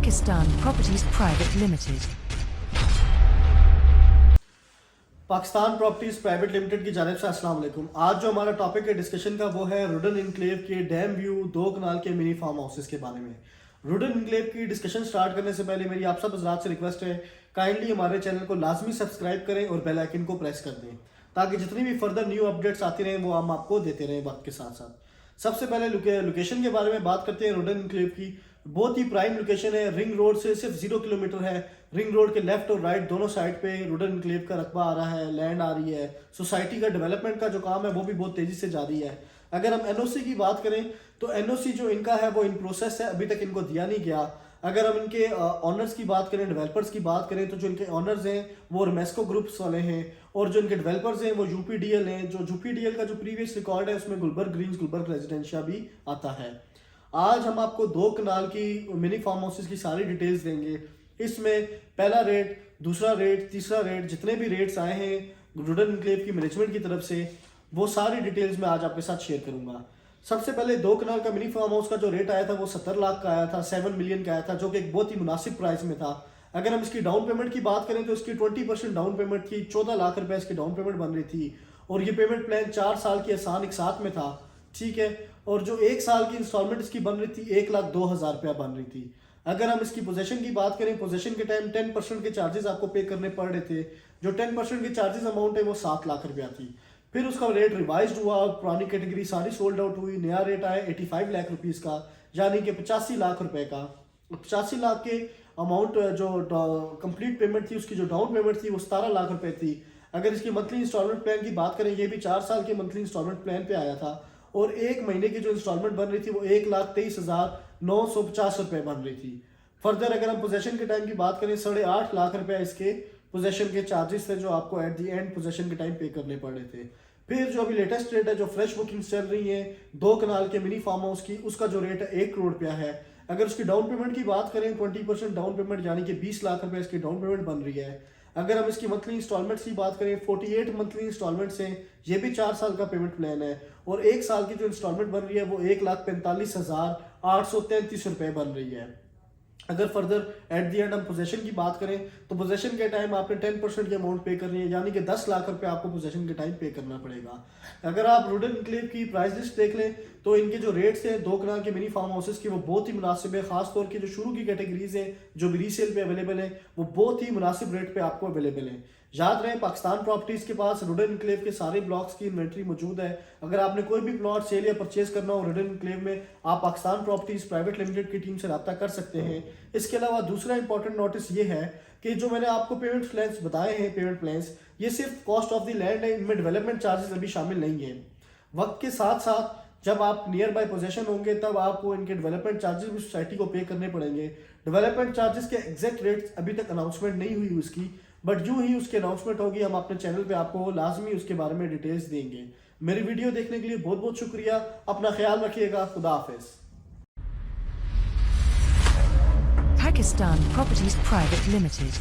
Pakistan Properties Private Limited. Pakistan properties private limited की जानिब से अस्सलाम वालेकुम। आज जो हमारा टॉपिक है डिस्कशन का वो है रुडन इनक्लेव के डैम व्यू 2 कनाल के मिनी फार्म हाउसेस के बारे में। रुडन इनक्लेव की डिस्कशन स्टार्ट करने से पहले मेरी आप सब हज़रात से रिक्वेस्ट है, काइंडली हमारे चैनल को लाजमी सब्सक्राइब करें और बेल आइकन को प्रेस कर दें ताकि जितनी भी फर्दर न्यू अपडेट्स आती रहें वो हम आपको देते रहें वक्त के साथ साथ। सबसे पहले लोकेशन के बारे में बात करते हैं। रुडन इनक्लेव की बहुत ही प्राइम लोकेशन है। रिंग रोड से सिर्फ 0 किलोमीटर है। रिंग रोड के लेफ्ट और राइट दोनों साइड पे रुडन इनक्लेव का रकबा आ रहा है, लैंड आ रही है। सोसाइटी का डेवलपमेंट का जो काम है वो भी बहुत तेजी से जारी है। अगर हम एनओसी की बात करें तो एनओसी जो इनका है वो इन प्रोसेस है, अभी तक इनको दिया नहीं गया। अगर हम इनके ऑनर्स की बात करें, डेवलपर्स की बात करें तो जो इनके ऑनर्स हैं वो रमेस्को ग्रुप्स वाले हैं और जो इनके डेवलपर्स हैं वो यूपीडीएल हैं। जो यूपीडीएल का जो प्रीवियस रिकॉर्ड है उसमें गुलबर्ग ग्रीन्स, गुलबर्ग रेजिडेंशिया भी आता है। आज हम आपको 2 कनाल की मिनी फार्म हाउसेस की सारी डिटेल्स देंगे। इसमें पहला रेट, दूसरा रेट, तीसरा रेट, जितने भी रेट्स आए हैं रुडन इनक्लेव की मैनेजमेंट की तरफ से वो सारी डिटेल्स मैं आज आपके साथ शेयर करूंगा। सबसे पहले 2 कनाल का मिनी फार्म हाउस का जो रेट आया था वो 70 लाख का आया था, 7 मिलियन का आया था, जो कि एक बहुत ही मुनासिब प्राइस में था। अगर हम इसकी डाउन पेमेंट की बात करें तो इसकी 20% डाउन पेमेंट थी, 14 लाख रुपए इसकी डाउन पेमेंट बन रही थी और ये पेमेंट प्लान 4 साल की आसान एक साथ में था, ठीक है। और जो 1 साल की इंस्टॉलमेंट इसकी बन रही थी 1,02,000 रुपया बन रही थी। अगर हम इसकी पोजेशन की बात करें, पोजेशन के टाइम 10% के चार्जेस आपको पे करने पड़ रहे थे। जो 10% के चार्जेस अमाउंट है वो 7 लाख रुपया थी। फिर उसका रेट रिवाइज हुआ, पुरानी कैटेगरी सारी सोल्ड आउट हुई, नया रेट आया 85 लाख रुपीज़ का, यानी कि 85 लाख रुपए का। 85 लाख के अमाउंट जो कंप्लीट पेमेंट थी, उसकी जो डाउन पेमेंट थी वो 17 लाख रुपए थी। अगर इसकी मंथली इंस्टॉलमेंट प्लान की बात करें, ये भी 4 साल के मंथली इंस्टॉलमेंट प्लान पे आया था और एक महीने की जो इंस्टॉलमेंट बन रही थी वो 1,23,950 रुपए बन रही थी। फर्दर अगर हम पोजेशन के टाइम की बात करें, 8.5 लाख रुपए इसके पोजेशन के चार्जेस थे जो आपको एट दी एंड पोजेशन के टाइम पे करने पड़ रहे थे। फिर जो अभी लेटेस्ट रेट है, जो फ्रेश बुकिंग्स चल रही है 2 कनाल के मिनी फार्म हाउस की, उसका जो रेट है 1 करोड़ रुपया है। अगर उसकी डाउन पेमेंट की बात करें, 20% डाउन पेमेंट यानी कि 20 लाख रुपए इसकी डाउन पेमेंट बन रही है। अगर हम इसकी मंथली इंस्टॉलमेंट्स की बात करें, 48 मंथली इंस्टॉलमेंट्स हैं, ये भी 4 साल का पेमेंट प्लान है और 1 साल की जो इंस्टॉलमेंट बन रही है वो 1,45,833 रुपए बन रही है। अगर फर्दर एट दी एंड हम पोजेशन की बात करें तो पोजेशन के टाइम आपने 10% की अमाउंट पे करनी है, यानी कि 10 लाख रुपए आपको पोजेशन के टाइम पे करना पड़ेगा। अगर आप रुडन इनक्लेव की प्राइस लिस्ट देख लें तो इनके जो रेट्स हैं 2 कनाल के मिनी फार्म हाउसेस की वो बहुत ही मुनासिब है। खासतौर की जो शुरू की कैटेगरीज हैं जो भी रीसेल पे अवेलेबल है वो बहुत ही मुनासिब रेट पे आपको अवेलेबल है। याद रहे, पाकिस्तान प्रॉपर्टीज के पास रुडन इनक्लेव के सारे ब्लॉक्स की इन्वेंट्री मौजूद है। अगर आपने कोई भी प्लॉट सेल या परचेज करना हो रुडन इनक्लेव में, आप पाकिस्तान प्रॉपर्टीज प्राइवेट लिमिटेड की टीम से रब्ता कर सकते हैं। इसके अलावा दूसरा इंपॉर्टेंट नोटिस ये है कि जो मैंने आपको पेमेंट प्लान्स बताए हैं, पेमेंट प्लान्स ये सिर्फ कॉस्ट ऑफ द लैंड है, इनमें डेवलपमेंट चार्जेस अभी शामिल नहीं है। वक्त के साथ साथ जब आप नियर बाय पोजेशन होंगे तब आपको इनके डेवलपमेंट चार्जेस भी सोसाइटी को पे करने पड़ेंगे। डेवलपमेंट चार्जेस के एग्जैक्ट रेट्स अभी तक अनाउंसमेंट नहीं हुई उसकी, बट जो ही उसकी अनाउंसमेंट होगी हम अपने चैनल पे आपको लाजमी उसके बारे में डिटेल्स देंगे। मेरी वीडियो देखने के लिए बहुत बहुत शुक्रिया। अपना ख्याल रखिएगा। खुदा हाफिज। Pakistan Properties Private Limited.